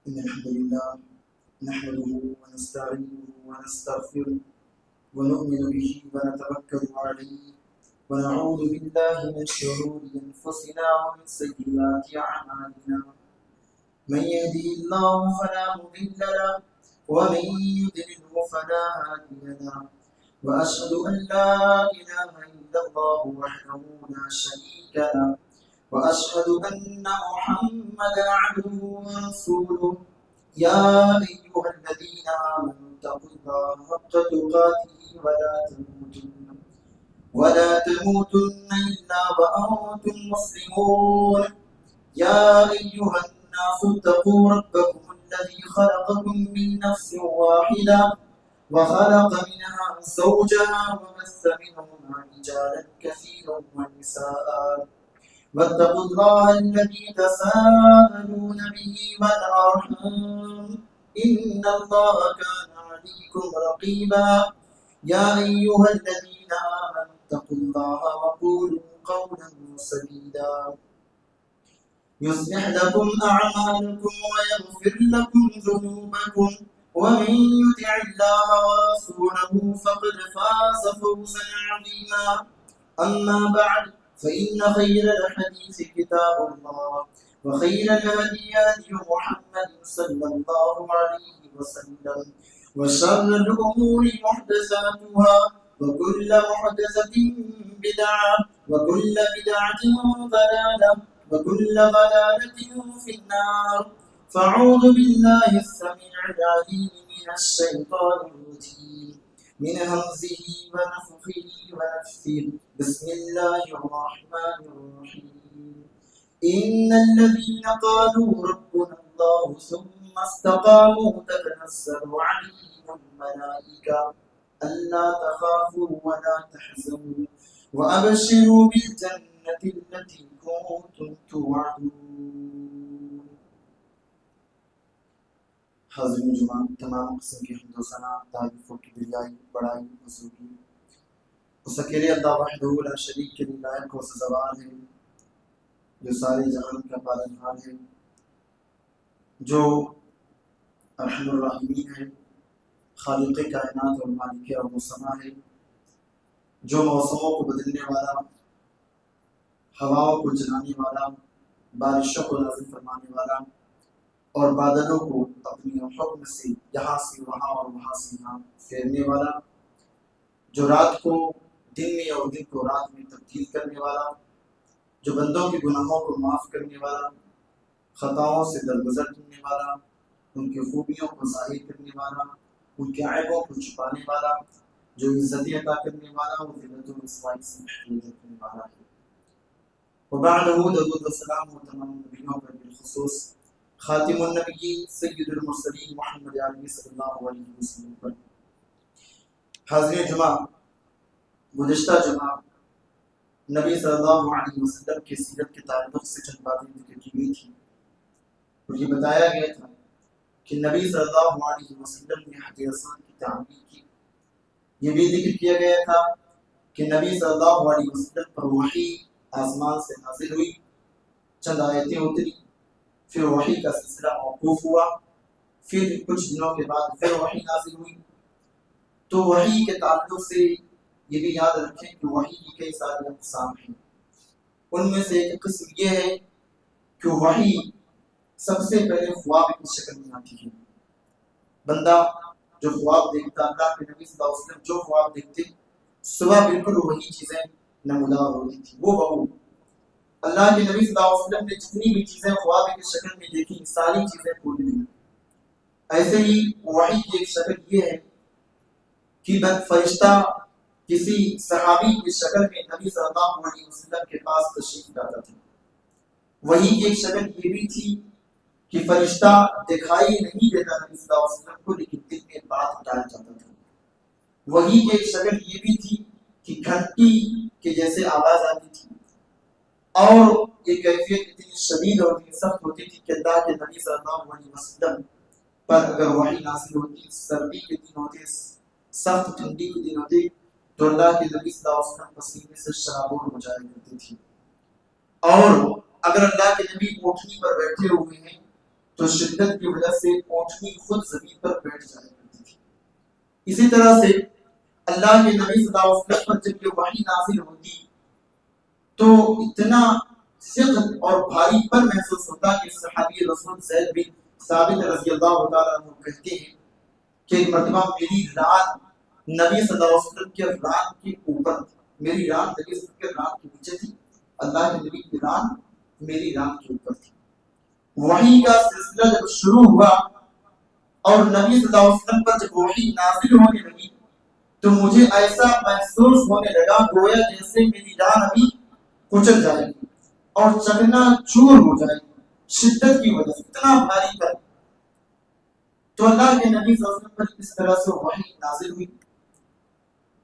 إن الحمد لله نحمده ونستعينه ونستغفره ونؤمن به ونتوكل عليه ونعوذ بالله من شرور أنفسنا ومن سيئات أعمالنا. من يهده الله فلا مضل له ومن يضلله فلا هادي له. وأشهد أن لا إله إلا الله وحده لا شريك له وأشهد أن محمدا عبده ورسوله. يا أيها الذين آمنوا اتقوا الله حق تقاته ولا تموتن إلا وأنتم مسلمون. يا أيها الناس اتقوا ربكم الذي خلقكم من نفس واحدة وخلق منها زوجها وبث منهما رجالا كثيرا ونساء واتقوا الله الذي تساءلون به والأرحام إن الله كان عليكم رقيبا. يا أيها الذين آمنوا اتقوا الله وقولوا قولا سديدا يصلح لكم أعمالكم ويغفر لكم ذنوبكم ومن يطع الله ورسوله فقد فاز فوزا عظيما. أما بعد فإن خير الحديث كتاب الله وخير الهدي هدي محمد صلى الله عليه وسلم وشر الأمور محدثاتها وكل محدثة بدعة وكل بدعة ضلالة وكل ضلالة في النار. فأعوذ بالله السميع العليم من الشيطان الرجيم من همزه ونفخه ونفثه. بسم الله الرحمن الرحيم. إن الذين قالوا ربنا الله ثم استقاموا تتنزل عليهم الملائكة ألا تخافوا ولا تحزنوا وأبشروا بالجنة التي كنتم توعدون. حاضرین جمعہ، تمام قسم کی حمد و ثنا تعریفوں کی بجائی بڑائی حضور کی اس اکیلے اللہ وحدہ لا شریک کے لیے لائق و سزاوار ہے، جو سارے جہان کا پالنہار ہے، جو ارحم الراحمین ہے، خالق کائنات اور مالک ارض و سما ہے، جو موسموں کو بدلنے والا، ہواؤں کو جلانے والا، بارشوں کو نازل فرمانے والا اور بادلوں کو اپنی حکم سے یہاں سے وہاں اور وہاں سے یہاں پھیرنے والا، جو رات کو دن میں اور دن کو رات میں تبدیل کرنے والا، جو بندوں کے گناہوں کو معاف کرنے والا، خطاؤں سے درگزر کرنے والا، ان کی خوبیوں کو ظاہر کرنے والا، ان کے عیبوں کو چھپانے والا، جو عزت عطا کرنے والا اور ذلت و رسوائی سے محفوظ رکھنے والا ہے۔ وبعدہ درود و سلام و تمام نبیوں پر بالخصوص خاتم النبیین سید المرسلین محمد عربی صلی اللہ علیہ وسلم پر۔ حاضرین جمعہ، گزشتہ جمعہ نبی صلی اللہ علیہ وسلم کی سیرت کے تعلق سے چند باتیں ذکر کی گئی تھی، اور یہ بتایا گیا تھا کہ نبی صلی اللہ علیہ وسلم نے حج اسود کی تعمیر کی۔ یہ بھی ذکر کیا گیا تھا کہ نبی صلی اللہ علیہ وسلم پر وحی آسمان سے نازل ہوئی، چند آیتیں اتری، پھر وحی کا سلسلہ موقوف ہوا، پھر کچھ دنوں کے بعد پھر وحی نازل ہوئی۔ تو وحی کے تعلق سے یہ بھی یاد رکھیں کہ وحی کی کئی ساری اقسام ہیں۔ ان میں سے ایک قسم یہ ہے کہ وحی سب سے پہلے خواب کی شکل میں آتی ہے۔ بندہ جو خواب دیکھتا، اللہ کے نبی صلی اللہ علیہ وسلم جو خواب دیکھتے، صبح بالکل وہی چیزیں نمودار ہوتی تھی، وہ بہو اللہ کے نبی صلی اللہ علیہ وسلم نے جتنی بھی چیزیں خواب کی شکل میں دیکھی، ساری چیزیں پوری ہوئی۔ ایسے ہی وحی کی ایک شکل یہ ہے کہ فرشتہ کسی صحابی کی شکل میں نبی صلی اللہ علیہ وسلم کے پاس تشریف لاتا تھا۔ وحی کی ایک شکل یہ بھی تھی کہ فرشتہ دکھائی نہیں دیتا نبی صلی اللہ علیہ وسلم کو، لیکن دل میں بات ڈال جاتا تھا۔ وحی کی ایک شکل یہ بھی تھی کہ گھنٹی کے جیسے آواز آتی تھی، اور یہ کیفیت اتنی شدید اور اتنی سخت ہوتی تھی کہ اللہ کے نبی صلی اللہ علیہ وسلم پر اگر وحی نازل ہوتی، سردی کے دن ہوتے، سخت ٹھنڈی کے دن ہوتے، تو اللہ کے نبی صلی اللہ علیہ وسلم پسینے سے شرابور ہو جایا کرتی تھی۔ اور اگر اللہ کے نبی کوٹھنی پر بیٹھے ہوئے ہیں تو شدت کی وجہ سے اونٹنی خود زمین پر بیٹھ جایا کرتی تھی۔ اسی طرح سے اللہ کے نبی صلی اللہ علیہ وسلم پر جب یہ وحی نازل ہوتی تو اتنا ثقل اور بھاری پر محسوس ہوتا کہ صحابی رسول زید بن ثابت رضی اللہ تعالیٰ عنہ کہتے ہیں کہ ایک مرتبہ میری رات نبی صلی اللہ علیہ وسلم کے رات کے اوپر تھی، میری رات نبی صلی اللہ علیہ وسلم کے رات کے نیچے تھی، اللہ کے نبی کی رات میری رات کے اوپر تھی۔ وحی کا سلسلہ جب شروع ہوا اور نبی صلی اللہ علیہ وسلم پر جب وحی نازل ہونے لگی تو مجھے ایسا محسوس ہونے لگا گویا جیسے میری جان ابھی کچل جائے گی اور چکنا چور ہو جائے گی شدت کی وجہ سے، اتنا بھاری پر۔ تو اللہ کے نبی صلی اللہ علیہ وسلم پر اس طرح سے وحی نازل ہوئی۔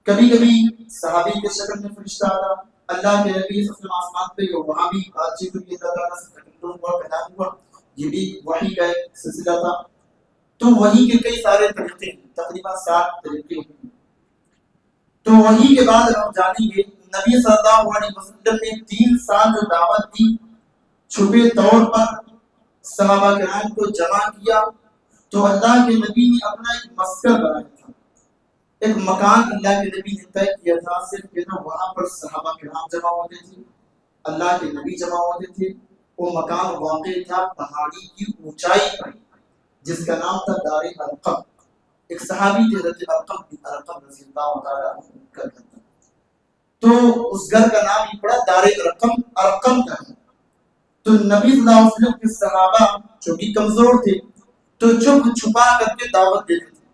کبھی کبھی صحابی کے شکل میں فرشتہ آتا، اللہ کے نبی صلی اللہ علیہ وسلم آسمان پہ وہاں بھی بات چیت ہوئی، اللہ تعالیٰ سے تکلم ہوا، کلام ہوا، یہ بھی وحی کا ایک سلسلہ تھا۔ تو وحی کے کئی سارے طریقے، تقریباً 7 طریقے ہوئے۔ تو وحی کے بعد ہم جانیں گے نبی صلی اللہ علیہ وسلم نے 3 سال جو دعوت دی، چھپے طور پر صحابہ کرام کو جمع کیا، تو اللہ کے نبی نے اپنا ایک مسکن بنایا تھا، ایک مکان اللہ کے نبی نے طے کیا تھا، صرف کہ وہاں پر صحابہ کرام جمع ہوتے تھے، اللہ کے نبی جمع ہوتے تھے۔ وہ مکان واقع تھا پہاڑی کی اونچائی پر، جس کا نام تھا دار ارقم۔ ایک صحابی تھے حضرت ارقم بن ارقم رضی اللہ تعالیٰ عنہ کا گھر تھا، تو اس گھر کا نام ہی پڑا دار ارقم، ارقم کا ہے۔ تو نبی صلی اللہ علیہ وسلم کے صحابہ جو بھی کمزور تھے تو چھپ چھپا کر کے دعوت دیتے تھے،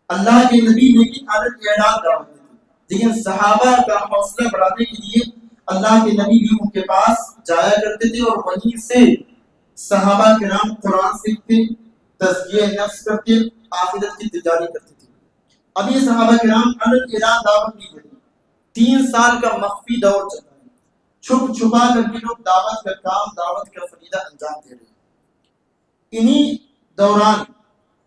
اللہ کے نبی لیکن عادت اعلان دعوت دیتے تھے، لیکن صحابہ کا حوصلہ بڑھانے کے لیے اللہ کے نبی بھی ان کے پاس جایا کرتے تھے اور وہیں سے صحابہ کرام قرآن سیکھتے، تزکیہ نفس کرتے، آخرت کی تجاری کرتے تھے۔ اب یہ صحابہ کرام عادت اعلان دعوت نہیں دیتے، 3 سال کا مخفی دور چل رہا ہے، چھپ چھپا کر کے لوگ دعوت کا کام، دعوت کا فریضہ انجام دے رہے ہیں۔ انہی دوران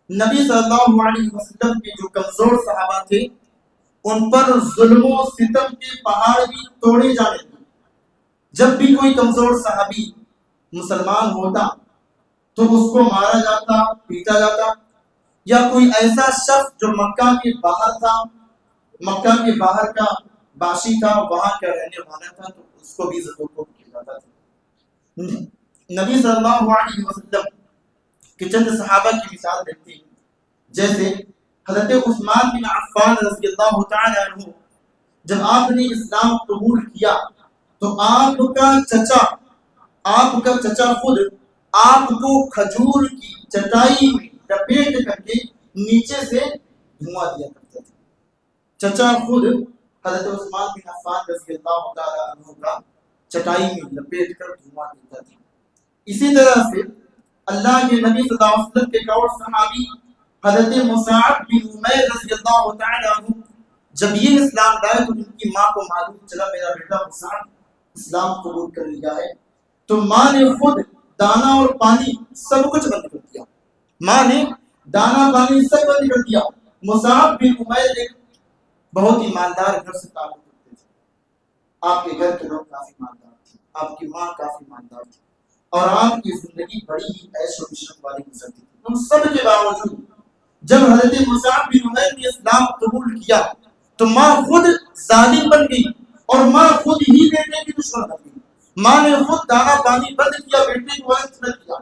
نبی صلی اللہ علیہ وسلم کے جو کمزور صحابہ تھے ان پر ظلم و ستم کے پہاڑ بھی توڑے جانے لگے۔ جب بھی کوئی کمزور صحابی مسلمان ہوتا تو اس کو مارا جاتا، پیٹا جاتا، یا کوئی ایسا شخص جو مکہ کے باہر تھا، مکہ کے باہر کا باشی تھا، وہاں کا رہنے والا تھا، تو اس کو بھی ضرور کو کیا جاتا تھا۔ نبی صلی اللہ علیہ وسلم کہ چند صحابہ کی مثال دیتی ہیں، جیسے حضرت عثمان بن عفان رضی اللہ تعالی عنہ، جب آپ نے اسلام قبول کیا تو آپ کا چچا خود آپ کو کھجور کی چٹائی میں لپیٹ کر کے نیچے سے دھواں دیا کرتے تھے۔ چچا خود حضرت عثمان بن عفان رضی اللہ تعالی عنہ کا چٹائی میں لپیٹ کر دھواں دیتا تھا۔ اسی طرح سے اللہ کے نبی صلی اللہ علیہ وسلم کے ایک اور صحابی حضرت مصعب بن عمیر رضی اللہ تعالی عنہ، جب یہ اسلام لائے تو ان کی ماں کو معلوم چلا میرا بیٹا مصعب اسلام قبول کر لیا ہے، تو ماں نے خود دانا اور پانی سب کچھ بند کر دیا، ماں نے دانا پانی سب بند کر دیا۔ مصعب بن عمیر ایک بہت ہی مالدار گھر سے تعلق رکھتے تھے، آپ کے گھر کے لوگ کافی مالدار تھے، آپ کی ماں کافی مالدار تھی، اور آپ کی زندگی بڑی ہی عیش و عشرت والی گزرتی تھی۔ ان سب کے باوجود جب حضرت مصعب بن عمیر نے اسلام قبول کیا تو ماں خود ظالم بن گئی اور ماں خود ہی بیٹے کی دشمن بن گئی۔ ماں نے خود دانا پانی بند کیا، بیٹے کو وارث نہ کیا،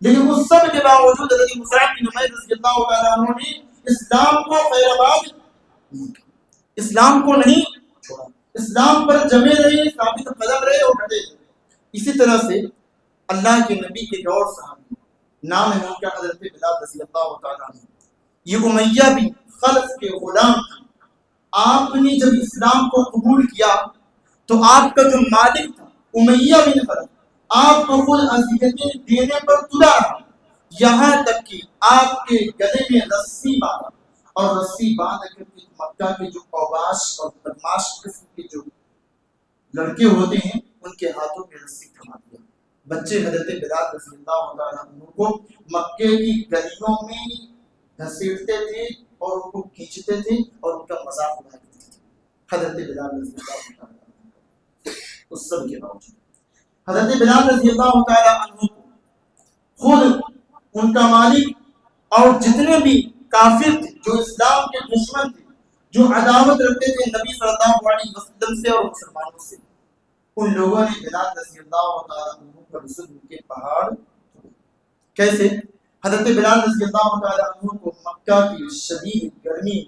لیکن اس سب کے باوجود حضرت مصعب بن عمیر رضی اللہ تعالیٰ عنہ نے اسلام کو خیر آباد، اسلام کو نہیں چھوڑا، اسلام پر جمے رہے، ثابت قدم رہے اور ڈٹے رہے۔ اسی طرح سے اللہ کے نبی کے اور صحابی، نام ہے ان کا حضرت بلال رضی اللہ تعالیٰ عنہ، یہ امیہ بن خلف کے غلام تھے۔ آپ نے جب اسلام کو قبول کیا تو آپ کا جو مالک تھا امیہ بن خلف آپ کو خود اذیتیں دینے پر تلا رہا، یہاں تک کہ آپ کے گلے میں رسی باندھا، اور رسی باندھ کر کے مکہ کے جو اوباش اور بدماش قسم کے جو لڑکے ہوتے ہیں ان کے ہاتھوں میں رسی تھما دیا۔ بچے حضرت بلال رضی اللہ تعالیٰ عنہ کو مکے کی گلیوں میں گھسیٹتے تھے اور ان کو کھینچتے تھے اور ان کا مذاق اڑایا کرتے تھے۔ حضرت بلال رضی اللہ تعالیٰ عنہ اس سب کے باوجود حضرت بلال رضی اللہ تعالیٰ عنہ کو خود ان کا مالک اور جتنے بھی کافر تھے، جو اسلام کے دشمن تھے، جو عداوت رکھتے تھے نبی صلی اللہ علیہ وسلم سے اور مسلمانوں سے، ان لوگوں نے بلال رضی اللہ تعالیٰ عنہ پر ظلم کے پہاڑ. کیسے؟ حضرت بلال رضی اللہ تعالیٰ عنہ کو مکہ کی شدید گرمی،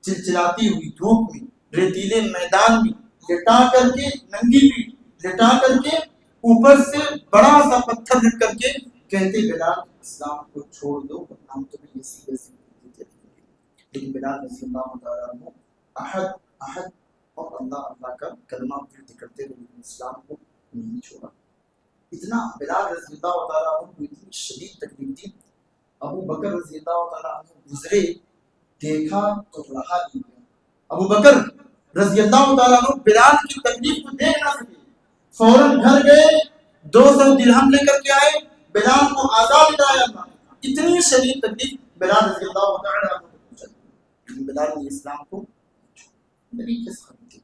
چلچلاتی ہوئی دھوپ میں، ریتیلے میدان میں لٹا کر کے، ننگی پیٹھ لٹا کر کے، اوپر سے بڑا سا پتھر رکھ کر کے کہتے بلال اسلام کو چھوڑ دو ورنہ ہم تمہیں ایسی ویسی دیتے رہیں گے. لیکن بلال رضی اللہ تعالیٰ عنہ احد احد اور اللہ اللہ کا کلمہ پڑھتے کرتے ہوئے اسلام کو نہیں چھوڑا. اتنا بلال رضی اللہ تعالیٰ عنہ کو اتنی شدید تکلیف تھی. ابو بکر رضی اللہ تعالیٰ عنہ گزرے، دیکھا تو رہا نہیں گیا. ابو بکر رضی اللہ تعالیٰ عنہ بلال کی تکلیف کو دیکھ نہ سکے، فوراً گھر گئے، 200 درہم لے کر کے آئے، بلال کو آزاد کرایا. اتنی شدید تکلیف بلال رضی اللہ تعالیٰ عنہ کو پہنچی، لیکن بلال نے اسلام کو نبی کے ساتھ تھی.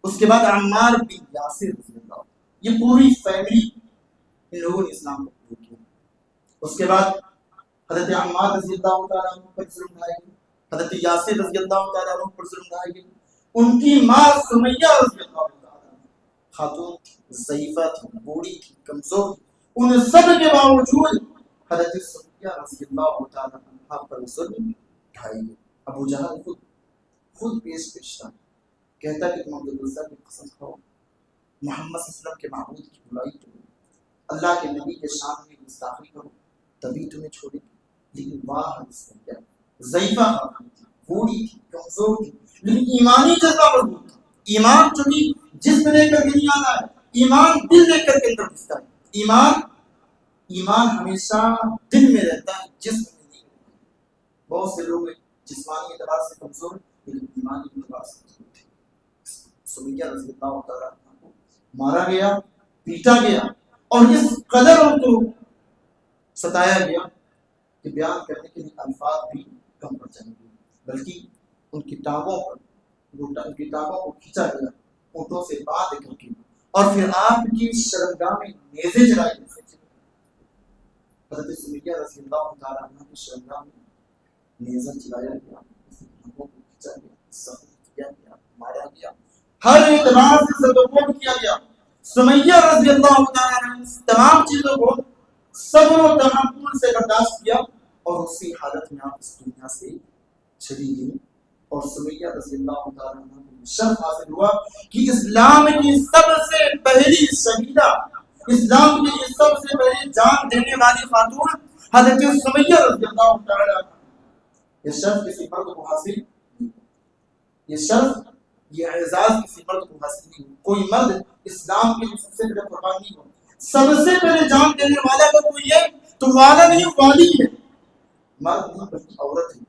اس کے بعد عمار بن یاسر رضی اللہ، یہ پوری فیملی ان لوگوں نے اسلام کو قبول کیا. اس کے بعد حضرت عمار رضی اللہ تعالیٰ عنہ پر ظلم ڈھائے گئے، حضرت یاسر رضی اللہ تعالیٰ عنہ پر ظلم ڈھائے گئے. ان کی ماں سمیہ رضی اللہ تعالیٰ عنہ خاتون تھی، ضعیفہ تھی، بوڑھی تھی، کمزور تھی. ان سب کے باوجود حضرت سمیہ رضی اللہ تعالیٰ عنہ پر ظلم ڈھائے گئے. ابو جہل خود پیش تھا، کہتا کہ تم عبدالعزیٰ کی قسم کھاؤ، محمد صلی اللہ علیہ وسلم کے معبود کی برائی کرو، اللہ کے نبی کے شان میں گستاخی کرو، تبھی تمہیں چھوڑے گی. لیکن واہ سمیہ ضعیفہ خاتون تھی، بوڑھی تھی، کمزور تھی، لیکن ایمانی جذبہ مضبوط تھا. ایمان چونکہ جسم لے کر کے نہیں آتا ہے، ایمان دل لے کر کے اندر گھستا ہے. ایمان ہمیشہ دل میں رہتا ہے، جسم میں نہیں رہتا. بہت سے لوگ جسمانی اعتبار سے کمزور لیکن ایمانی اعتبار سے مضبوط تھے. سمیہ رضی اللہ تعالیٰ عنہ کو مارا گیا، پیٹا گیا، اور اس قدر ان کو ستایا گیا کہ بیان کرنے کے لیے الفاظ بھی کم پڑ جائیں گے. بلکہ ان کی ٹانگوں کو کھینچا گیا، اونٹوں سے باندھ کر کے، اور پھر آپ کی شرمگاہ میں نیزے چلائی گئی. حضرت سمیہ رضی اللہ تعالیٰ عنہ کی شرمگاہ میں نیزہ چلایا گیا، ٹانگوں کو کھینچا گیا، زخم کیا گیا، مارا گیا، ہر اعتبار سے سرکوب کیا گیا. سمیہ رضی اللہ تعالیٰ عنہ تمام چیزوں کو صبر و تحمل سے برداشت کیا، اور اسی حالت میں آپ اس دنیا سے چلی گئی. اور سمیہ رضی اللہ تعالیٰ عنہ کو شرف حاصل ہوا کہ اسلام کی سب سے پہلی شہیدہ، اسلام کی سب سے پہلی جان دینے والی خاتون حضرت سمیہ رضی اللہ تعالیٰ عنہ. یہ شرف کسی مرد کو حاصل نہیں، یہ شرف، یہ اعزاز کسی مرد کو حاصل نہیں. کوئی مرد اسلام کے لیے سب سے پہلے قربان نہیں ہو. سب سے پہلے جان دینے والا اگر کوئی ہے تو والا نہیں، والی ہے. مرد نہیں بلکہ عورت ہے،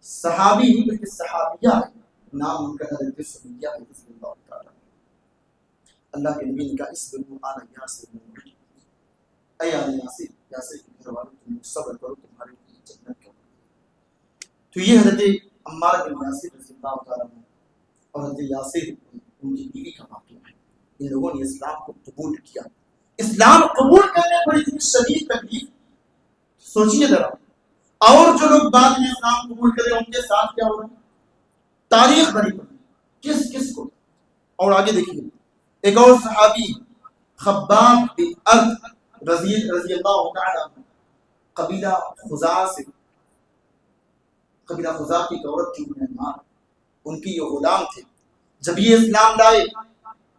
صحابی نہیں بلکہ صحابیہ ہے. نام ان کا حضرت سمیہ رضی اللہ تعالیٰ. اللہ کے نبی نے کہا اس بن آنا یاسر، اے آل یاسر، یاسر کے گھر والوں تم صبر کرو، تمہارے لیے جنت کا. تو یہ حضرت عمار بن یاسر رضی اللہ تعالیٰ اور حضرت یاسر ان کی بیوی کا واقعہ ہے. ان لوگوں نے اسلام کو قبول کیا. اسلام قبول کرنے پر اتنی شدید تکلیف، سوچیے ذرا. اور جو لوگ بعد میں اسلام قبول کرے ان کے ساتھ کیا ہوگا؟ تاریخ بھری پڑی کس کو. اور آگے دیکھیے، ایک اور صحابی خباب بن ارد رضی اللہ تعالیٰ عنہ، قبیلہ خزاع کی عورت تھی مہمان، ان کی یہ غلام تھے. جب یہ اسلام لائے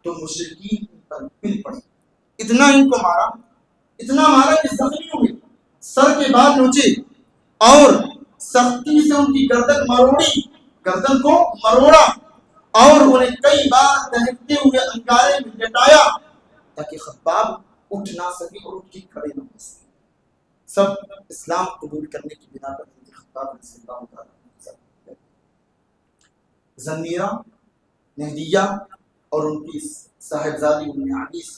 تو مشرکین پر پل پڑے، اتنا ان کو مارا کہ زخمی ہوئے، سر کے بال نوچے، اور سختی سے ان کی گردن کو مروڑا، اور انہیں کئی بار دہکتے ہوئے انگارے میں لٹایا تاکہ خباب اٹھ نہ سکے اور اٹھ کے کھڑے نہ ہو سکے. سب اسلام قبول کرنے کی بنا پر خباب رضی اللہ تعالیٰ زنیرہ، مہدیہ اور ان کی صاحبزادی ام عبیس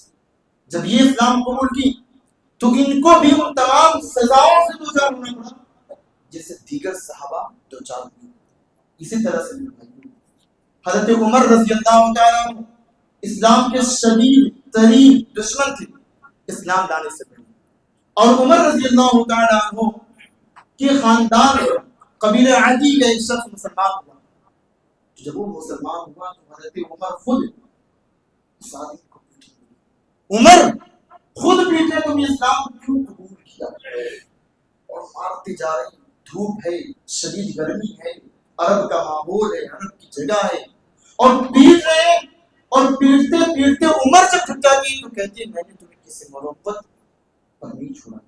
جب یہ اسلام قبول کی تو ان کو بھی ان تمام سزاؤں سے دوچار ہونا پڑا جیسے دیگر صحابہ دوچار ہوئے. اسی طرح سے حضرت عمر رضی اللہ تعالیٰ عنہ اسلام کے شدید ترین دشمن تھے اسلام لانے سے پہلے. اور عمر رضی اللہ تعالیٰ عنہ کہ خاندان قبیلہ عدی کا ایک شخص مسلمان ہوا. جب وہ مسلمان ہوا تو حضرت عمر خود اس آدمی کو پیٹے. عمر خود پیٹے تم اسلام کیوں قبول کیا؟ اور مارتے جا رہے ہیں. دھوپ ہے، شدید گرمی ہے، عرب کا ماحول ہے، عرب کی جگہ ہے، اور پیٹ رہے ہیں. اور پیٹتے پیٹتے عمر سے ٹھکا گئی تو کہتی ہے میں نے تمہیں کسی محبت پر نہیں چھوڑا،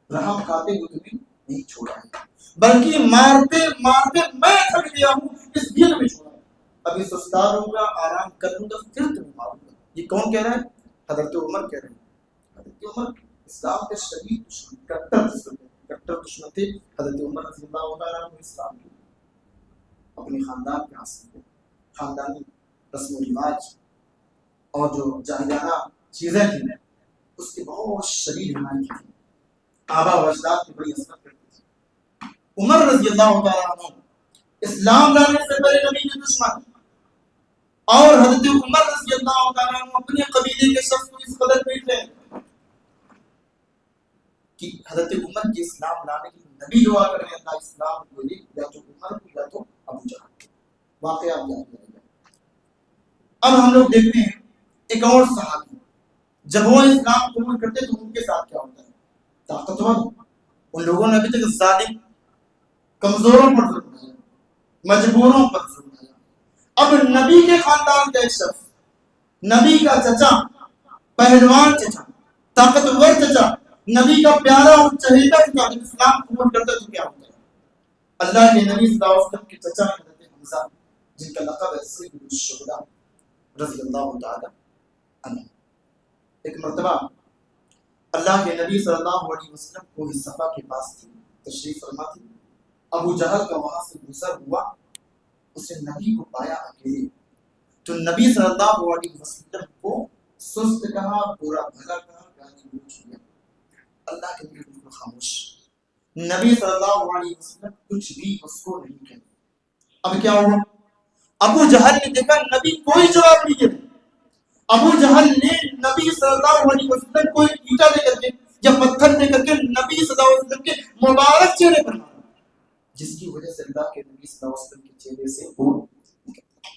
رحم کھاتے ہوئے تمہیں نہیں چھوڑا ہے، بلکہ مارتے مارتے میں تھک گیا ہوں اس لیے تمہیں چھوڑا. ابھی سستار ہوں گا، آرام کر لوں گا، پھر تمہیں ماروں گا. یہ کون کہہ رہا ہے؟ حضرت عمر کہہ رہے ہیں. حضرت عمر اسلام کے شدید دشمن، کٹر دشمن تھے. حضرت عمر رضی اللہ تعالیٰ عنہ اسلام کے اپنے خاندان کے حاصل تھے. خاندانی رسم و رواج اور جو جاہلیانہ چیزیں تھیں اس کی بہت شدید حمایت تھی. آبا و اجداد کی بڑی عظمت کرتے تھے. عمر رضی اللہ تعالیٰ عنہ اسلام لانے سے پہلے نبی کے دشمن، اور حضرت عمر رضی اللہ تعالیٰ عنہ اپنے قبیلے کے شخص کو اس قدر پیٹ رہے کہ حضرت عمر کے اسلام لانے کی نبی دعا کر رہے ہیں اللہ اسلام کو دے یا تو عمر کو یا تو ابو جہل. واقعہ یاد رہے. اب ہم لوگ دیکھتے ہیں ایک اور صحابی جب وہ اسلام قبول کرتے تو ان کے ساتھ کیا ہوتا ہے؟ طاقتور ان لوگوں نے ابھی تک ظالم کمزوروں پر ظلم کیا، مجبوروں پر ظلم کیا. اب نبی کے خاندان کا ایک شخص، نبی کا چچا، پہلوان چچا، طاقتور چچا، نبی کا پیارا اور چہیتا چچا جب اسلام قبول کرتا تو کیا ہوتا ہے؟ اللہ کے نبی صلی اللہ علیہ وسلم کے چچا حضرت حمزہ جن کا لقب ہے سید الشہداء رضی اللہ تعالی عنہ. ایک مرتبہ اللہ کے نبی صلی اللہ علیہ وسلم کو اس صفا کے پاس تھی، تشریف فرما تھی. ابو جہل کا وہاں سے گزر ہوا، اسے نبی کو پایا اکیلے تو نبی صلی اللہ علیہ وسلم کو سست کہا، برا بھلا کہا، گالی گلوچ کیا. اللہ کے نبی بالکل خاموش. نبی صلی اللہ علیہ وسلم کچھ بھی اس کو نہیں کہتے. اب کیا ہوا؟ ابو جہل نے دیکھا نبی کوئی جواب نہیں دے. ابو جہل نے نبی صلی اللہ علیہ وسلم کو ایک اینٹا دے کر کے یا پتھر دے کر کے نبی صلی اللہ علیہ وسلم کے مبارک چہرے پر مارا، جس کی وجہ سے اللہ کے نبی صلی اللہ علیہ وسلم کے چہرے سے خون نکلتا.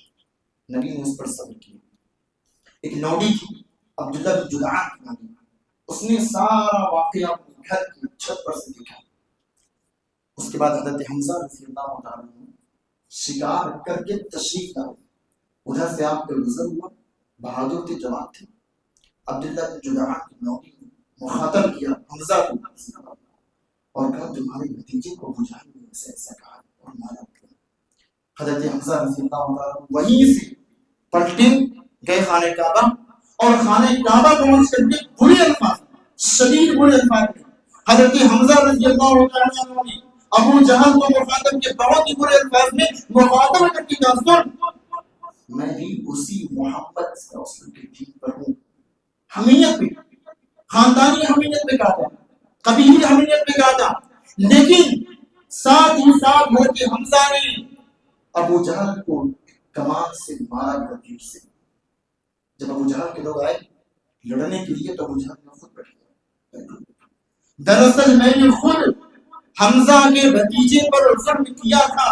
نبی نے اس پر صبر کیا. ایک لوڈی تھی عبداللہ بن جدعان کی نبی، اس نے سارا واقعہ اپنے گھر کی چھت پر سے دیکھا. اس کے بعد حضرت حمزہ رضی اللہ تعالیٰ عنہ شکار کر کے تشریف لائے. ادھر سے آپ کا گزر ہوا، بہادر تھے، جوان تھے. عبداللہ بن جدعان کی نوکری مخاطب کیا حمزہ کو اور کہا تمہارے بھتیجے کو ابو جہل نے ایسا ایسا کہا اور مارا. حضرت حمزہ رضی اللہ تعالیٰ وہیں سے پلٹے گئے خانہ کعبہ اور خانہ کعبہ کو منش کر کے برے الفاظ، شدید برے الفاظ میں حضرت حمزہ رضی اللہ تعالیٰ عنہ نے ابو جہل کو مخاطب کے بہت ہی برے الفاظ میں مخاطب کر کے کہا سن میں بھی اسی محمد صلی اللہ علیہ وسلم کے دین پر ہوں. حمیت پہ، خاندانی حمیت پہ کہا تھا، قبیلی حمیت پہ کہا تھا، لیکن ساتھ ہی ساتھ حضرت حمزہ نے ابو جہل کو کمان سے مارا تیر سے. جب ابو جہل کے لوگ آئے لڑنے کے لیے تو ابو جہل نے خود بیٹھ گیا. دراصل میں نے خود حمزہ کے بھتیجے پر ظلم کیا تھا.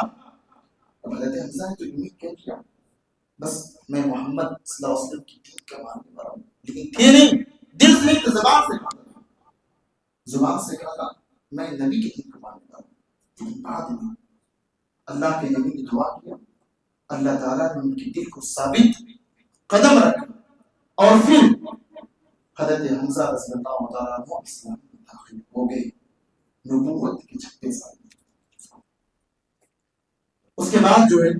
حضرت حمزہ نے تو یوں ہی کہہ دیا بس میں محمد صلی اللہ علیہ وسلم کی دین کا ماننے والا ہوں، لیکن تھے نہیں، دل سے نہیں، زبان سے کہا تھا. زبان سے کہا تھا میں نبی کے دین کا ماننے والا ہوں. لیکن بعد میں اللہ کے نبی نے دعا کیا، اللہ تعالیٰ نے ان کے دل کو ثابت قدم رکھا اور پھر حضرت حمزہ رضی اللہ تعالیٰ عنہ اسلام میں داخل ہو گئے نبوت کے 36 سال. اس کے بعد جو ہے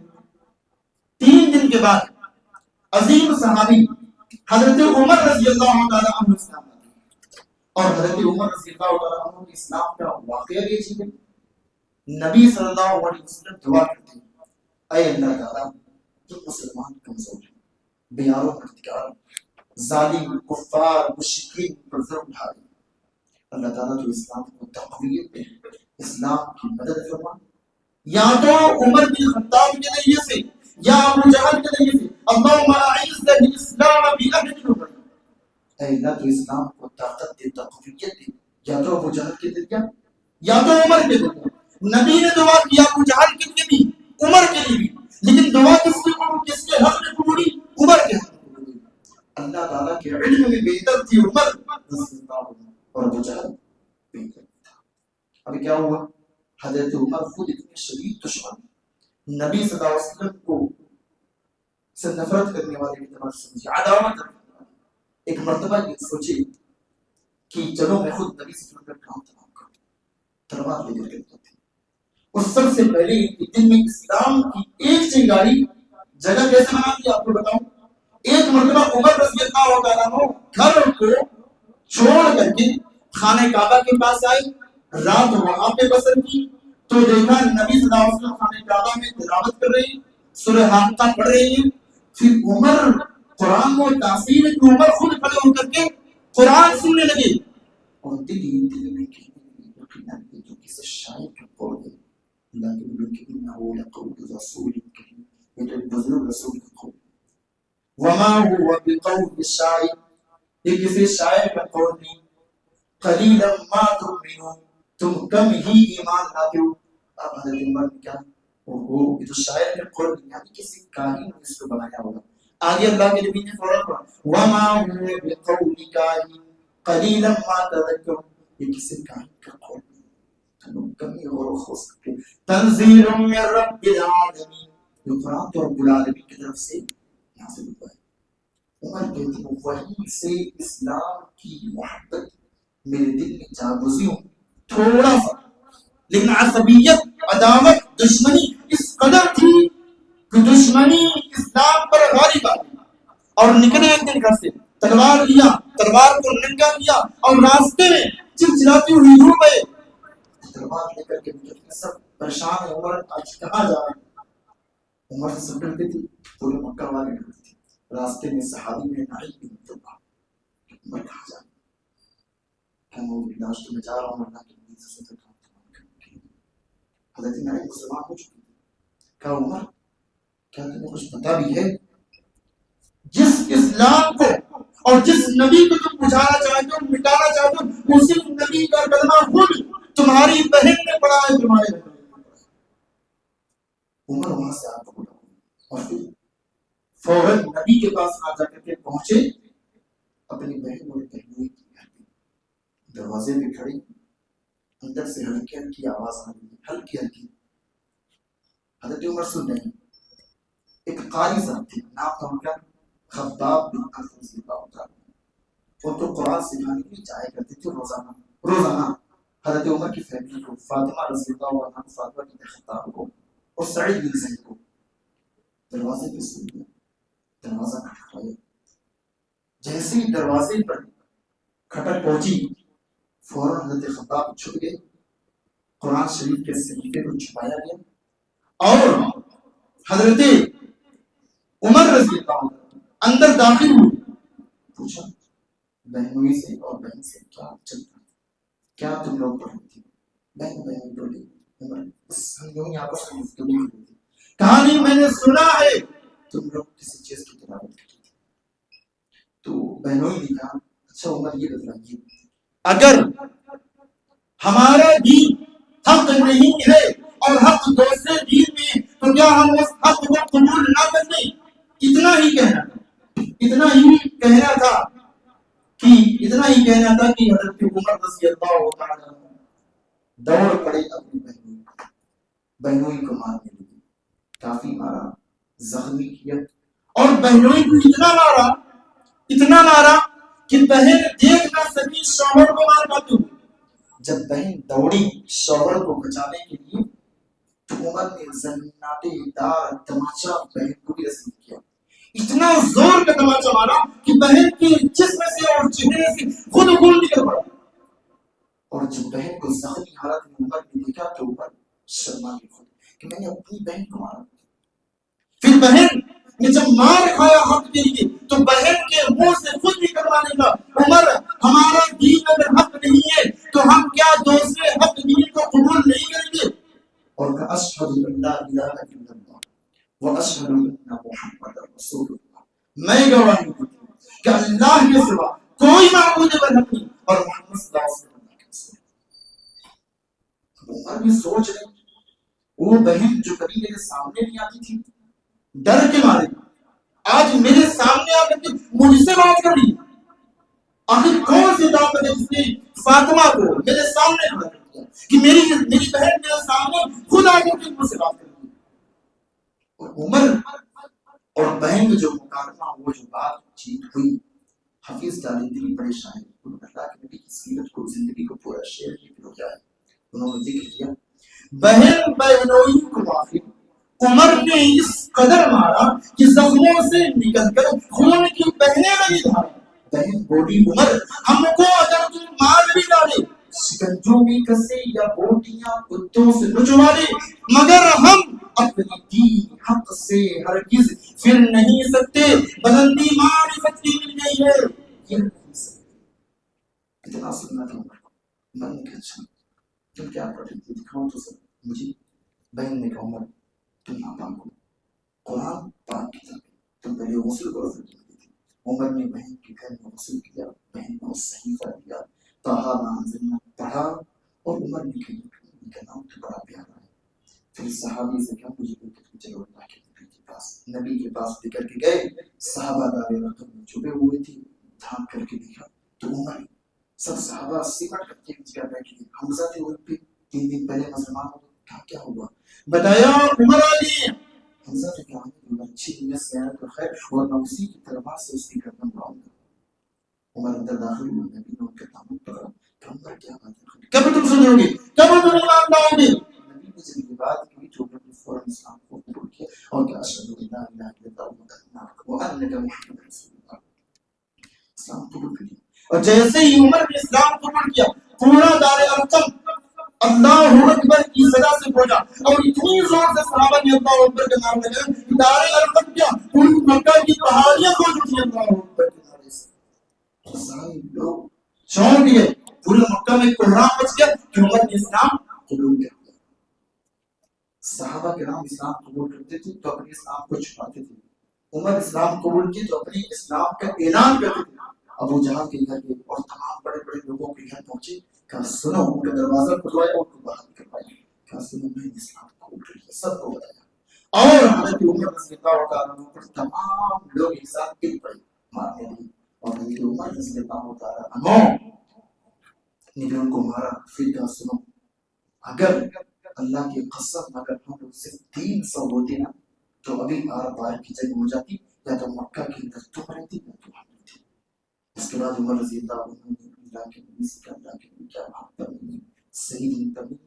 3 دن کے بعد عظیم صحابی حضرت عمر رضی اللہ تعالیٰ عنہ اسلام لاتے اور حضرت عمر رضی اللہ تعالیٰ عنہ کے اسلام کا واقعہ یہ چیز ہے. نبی صلی اللہ علیہ وسلم دعا کرتے ہیں اے اللہ تعالیٰ جو مسلمان کمزور ہیں، بیاروں پر اتکار، ظالم کفار مشرکین پر ظلم ڈھائے، اللہ تعالیٰ جو اسلام کو تقویت دے، اسلام کی مدد فرما. یا تو عمر بن خطاب کے ذریعے سے یا ابو جہل کے ذریعے سے اللہم اعز الاسلام باہل الکفر، اے اللہ تو اسلام کو طاقت دے، تقویت دے، یا تو ابو جہل کے ذریعے یا تو عمر کے ذریعے. نبی نے دعا کیا ابو جہل کے لیے بھی عمر کے لیے بھی، لیکن دعا کس کے حق میں قبولی؟ عمر کے حق میں قبولی۔ اللہ تعالیٰ کے علم میں بہتر تھی عمر رضی اللہ عنہ اور ابو جہل بہتر تھا۔ ابھی کیا ہوا؟ حضرت عمر خود اتنے شدید دشمن، نبی صلی اللہ علیہ وسلم کو سے نفرت کرنے والے کی طرح سمجھے، عداوت رکھنے والے۔ ایک مرتبہ یہ سوچے کہ چلو میں خود نبی صلی اللہ علیہ وسلم کا کام تمام کروں، تلوار لے کر کے تھے۔ اور سب سے پہلے دن میں اسلام کی ایک چنگاری جگہ کیسے بنا دی آپ کو بتاؤں۔ ایک مرتبہ عمر رضی اللہ تعالیٰ عنہ گھر کو چھوڑ کر کے خانہ کعبہ کے پاس آئے، رات وہاں پہ بسر کی، تو دیکھا نبی صلی اللہ علیہ وسلم خانہ کعبہ میں تلاوت کر رہے ہیں، سورہ حاقہ پڑھ رہے ہیں۔ پھر عمر قرآن میں تاثیر کہ عمر خود کھڑے ہو کر کے قرآن سننے لگے، اور دل میں کہنے جو کسی شاعر کا قول ہے، لیکن انه لقول رسول کریم، یہ تو بزرگ رسول کا قول، وما هو بقول الشاعر، یہ کسی شاعر کا قول نہیں، قلیلا ما تؤمنون، تم کم ہی ایمان لاتے ہو۔ اب حضرت عمر نے کیا، وہ یہ تو شاعر کا قول نہیں، یعنی کسی کاہن نے اس کو بنایا ہوگا۔ آگے اللہ کے نبی نے فوراً پڑھا وما هو بقول کاہن قلیلا ما تذکرون، یہ کسی کاہن کا قول نہیں، کمی غور و خوض کرتے۔ تنزیل من رب العالمین، یہ قرآن تو رب العالمین کی طرف سے نازل ہوا ہے۔ عمر کہتے ہیں وہیں سے اسلام کی محبت میرے دل میں جاگزی ہوں، تھوڑا سا، لیکن عصبیت، عداوت، دشمنی اس قدر تھی کہ دشمنی اسلام پر غالب آ گئی، اور نکلے ایک دن گھر سے، تلوار لیا، تلوار کو ننگا کیا، اور راستے میں چلچلاتی ہوئی دھوپ ہے، تلوار لے کر کے سب پریشان ہے، عمر آج کہاں جا رہے ہیں؟ عمر سے سب ڈرتے تھے، پورے مکہ والے ڈرتے تھے۔ راستے میں صحابی میں نعیم بن طلحہ، عمر کہاں جا رہے ہیں؟ کہ میں لاش تو میں جا رہا ہوں اللہ کے نبی سے صدر کام تمام کرنے کے لیے۔ حضرت نعیم مسلمان ہو چکی تھی۔ کہا عمر کیا تمہیں کچھ پتا بھی ہے؟ جس اسلام کو اور جس نبی کو تم بجھانا چاہتے ہو، مٹانا چاہتے ہو، اسی نبی کا کلمہ خود تمہاری بہن نے پڑھا ہے، تمہارے بہن نے پڑھا ہے۔ عمر وہاں سے آپ کو اور پھر فوراً نبی کے پاس آ جا کر کے پہنچے، اپنی بہن اور بہنوئی کی گھر پہ دروازے پہ کھڑی، اندر سے ہلکی ہلکی آواز آ رہی ہے، ہلکی ہلکی۔ حضرت عمر سن رہے ہیں۔ ایک قاری صاحب تھے، نام تھا ان کا خباب بن عبد رضی اللہ تعالیٰ، وہ تو قرآن سکھانے کے لیے جایا کرتے تھے روزانہ حضرت عمر کی فیملی کو، فاطمہ رضی اللہ عنہا، فاطمہ بنت خطاب کو اور سعید بن زید کو دروازے پہ سن لیا، دروازہ کھٹکھٹایا۔ جیسے ہی دروازے پر کھٹک پہنچی، فوراً حضرت خطاب چھپ گئے، قرآن شریف کے صحیفے کو چھپایا گیا، اور حضرت عمر رضی اللہ عنہ اندر داخل ہوئے۔ پوچھا بہنوئی سے اور بہن سے کیا چلتا ہے، کیا تم لوگ پڑھتے تھے؟ بہن بولی عمر بس ہم یوں ہی آپس میں گفتگو کرتے تھے۔ کہا نہیں میں نے سنا ہے تم لوگ کسی چیز کی تلاوت کرتے تھے۔ تو بہنوئی نے کہا اچھا عمر یہ بتلائیے، اگر ہمارا دین حق نہیں ہے اور حق دوسرے دین میں، تو کیا ہم اس حق کو قبول نہ کریں؟ اتنا ہی کہنا تھا، اتنا ہی کہنا تھا کہ حضرت عمر رضی اللہ تعالیٰ دوڑ پڑے اپنی بہنوئی کو مارنے لگے، کافی مارا، زخمی کیا، اور بہنوئی کو اتنا مارا کہ بہن دیکھ نہ سکی شوہر کو مار پاتی ہوئی۔ جب بہن دوڑی شوہر کو بچانے کے لیے تو عمر نے زناٹے دار تماچا بہن کو بھی رسید کیا، اتنا زور کا تماچا مارا کہ بہن کی جسم سے اور چہرے سے خود خون نکل پڑا، اور جب بہن کو زخمی حالت میں عمر نے دیکھا تو عمر شرما کے خود کہ میں نے اپنی بہن کو مارا۔ پھر بہن نے جب مار کھایا حق کے لیے تو بہن کے منہ سے خود نکلوانے کا، عمر ہمارا دین اگر حق نہیں ہے تو ہم کیا دوسرے حق دین کو قبول نہیں کریں گے؟ اور کہا اشہد ان لا الہ الا اللہ واشہد ان محمد رسول اللہ، میں گواہی دیتا ہوں کہ اللہ کے سوا کوئی معبود برحق نہیں اور محمد صلی اللہ علیہ وسلم اللہ کے رسول۔ عمر بھی سوچ رہے وہ بہن جو کبھی میرے سامنے نہیں آتی تھی ڈر کے مارے، آج میرے سامنے آ کر کے مجھ سے بات کر رہی ہے. آخر کون سی طاقت ہے جس نے فاطمہ کو میرے سامنے کھڑا کر دیا کہ میری بہن میرے سامنے خود آ کر کے مجھ سے بات کر رہی ہے. اور عمر اور بہن میں جو مکالمہ، وہ جو بات چیت ہوئی، حفیظ جالندھری بڑے شاعر، انہوں نے اللہ کے نبی کی سیرت کو، زندگی کو پورا شعر کی پھر کیا ہے، انہوں نے ذکر کیا بہن بہنوئی کو آخر عمر نے اس قدر مارا کہ زخموں سے نکل کر خون کی بہنے لگی دھارا. بہن بولی عمر ہم کو اگر تم مار بھی ڈالے، شکنجوں میں کسے یا بوٹیاں کتوں سے نچوا لے، مگر ہم اپنی دین حق سے ہرگز پھر نہیں سکتے، بلندی معرفت کی مل گئی ہے یہ نہیں سکتے. اتنا سننا تھا عمر کو. عمر نے کہا اچھا تم کیا پڑھ رہی تھی، دکھاؤ تو سر مجھے. بہن نے کہا عمر تم ناپاک ہو، قرآن پاک کتاب ہے، تم پہلے غسل کرو پھر تم دیتی. عمر نے بہن کے گھر میں غسل کیا، بہن نے اس صحیفہ دیا، طٰہٰ ما انزلنا پڑھا، اور عمر نے کہا ان کا نام تو بڑا پیارا ہے. پھر صحابی سے کہا مجھے لے کر چلو اللہ کے نبی کے پاس لے کر کے گئے. صحابہ دار رقم میں چھپے ہوئے تھے، دھام کر کے دیکھا تو عمر سب صحابہ سمٹ کر کے جگہ بیٹھ گئے. حمزہ تھے ان پہ 3 دن پہلے مسلمان ہو گئے. کیا ہوا بتایا عمر علی. حمزہ نے کہا عمر اچھی نیت سے آیا تو خیر، اور میں اسی کی طرف سے اس کی گردن اڑاؤں گا. عمر اندر داخل ہوئے، نبی نے ان کا دامن پکڑا کہ عمر کیا بات ہے، کب تم سنو گے، کب تم ایمان لاؤ گے. نبی نے جب یہ بات کی تو نے فوراً اسلام کو قبول کیا اور کہا اشہد ان لا الہ الا اللہ وانک محمد رسول اللہ. اسلام قبول کیا. اور جیسے ہی عمر نے اسلام قبول کیا، پورا دار ارقم اللہ اکبر کی صدا سے پہنچا، اور اتنی زور سے صحابہ نے اللہ اکبر کا نام لگایا کہ دار ارقم کیا پوری مکہ کی پہاڑیاں کھول چکی ہیں اللہ اکبر کے نعرے سے. سارے لوگ چونک گئے، پورے مکہ میں کوہرام مچ گیا کہ عمر نے اسلام قبول کیا. صحابہ کرام اسلام قبول کرتے تھے تو اپنے اسلام کو چھپاتے تھے. عمر اسلام قبول کی تو اپنے اسلام کا اعلان کرتے تھے. ابو جہل کے گھر گئے اور تمام بڑے بڑے لوگوں کے گھر پہنچے، کہا سنو، ان کا دروازہ کھلوایا اور باہر کروایا، کہا سنو میں نے اسلام قبول کر لیا، سب کو بتایا. اور حضرت عمر رضی اللہ تعالیٰ عنہ پر تمام لوگ ایک ساتھ گر پڑے مارنے لگے، اور حضرت عمر رضی اللہ تعالیٰ عنہ نے بھی ان کو مارا. پھر کہا سنو، اگر اللہ کی قسم اگر ہم لوگ صرف 300 ہوتے نا تو ابھی آر پار کی جنگ ہو جاتی، یا تو مکہ کے اندر تم رہتی یا تو ہم رہتے. اس کے بعد عمر رضی اللہ عنہ نے اللہ کے نبی سے کہا اللہ کے نبی کیا بات پر نہیں صحیح دین پر نہیں.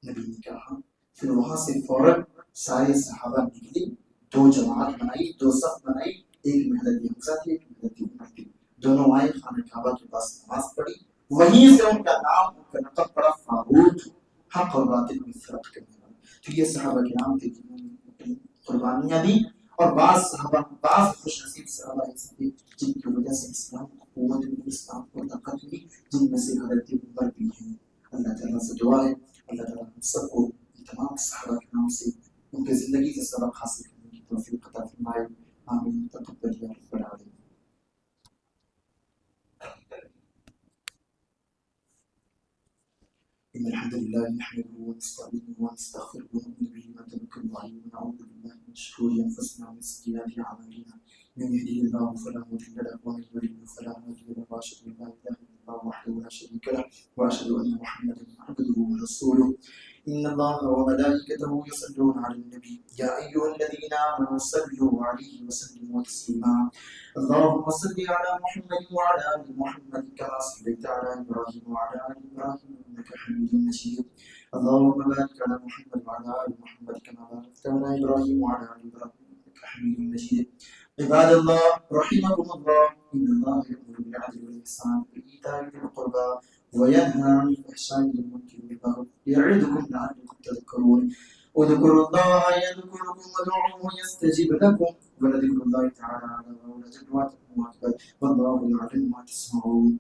نبی نے کہا پھر وہاں سے فوراً سارے صحابہ نکلی، 2 جماعت بنائی، 2 صف بنائی، ایک میں حضرت حمزہ تھی، ایک میں حضرت عمر تھی. دونوں آئے خانہ کعبہ کے پاس نماز پڑھی، وہیں سے ان کا نام، ان کا لقب پڑا فاروق، حق اور باطل میں فرق کرنے والا. تو یہ صحابہ کرام تھے جنہوں نے اپنی قربانیاں دی. اور بعض صحابہ، بعض خوش نصیب صحابہ ایسے تھے جن کی وجہ سے اسلام کو قوت ملی، اسلام کو طاقت ملی، جن میں سے حضرت عمر بھی ہیں. اللہ تعالیٰ سے دعا ہے اللہ تعالیٰ ہم سب کو تمام صحابہ کے نام سے ان کی زندگی سے سبق حاصل کرنے کی توفیق عطا فرمائے. آمین. تقبل یا رب العالمین. إن الحمد لله نحمده ونستعينه ونستغفره ونؤمن به ونتوكل عليه ونعوذ بالله من شرور أنفسنا ومن سيئات أعمالنا. من يهده الله فلا مضل له ومن يضلل فلا هادي له، وأشهد أن لا إله إلا الله وحده لا شريك له، وأشهد أن محمدا عبده ورسوله. إن الله وملائكته يصلون على النبي يا أيها الذين آمنوا صلوا عليه وسلموا تسليما. اللهم صل على محمد وعلى آل محمد كما صليت على إبراهيم وعلى آل إبراهيم إنك حميد مجيد. اللهم بارك على محمد وعلى آل محمد كما باركت على إبراهيم وعلى آل إبراهيم إنك حميد مجيد. عباد الله رحمكم الله، إن الله يأمر بالعدل والإحسان وإيتاء ذي القربى وينهى عن الفحشاء والمنكر والبغي يعظكم لعلكم تذكرون. اذكروا الله يذكركم وادعوه يستجب لكم ولذكر الله تعالى أعلى وأجل وأكبر والله يعلم ما تصنعون.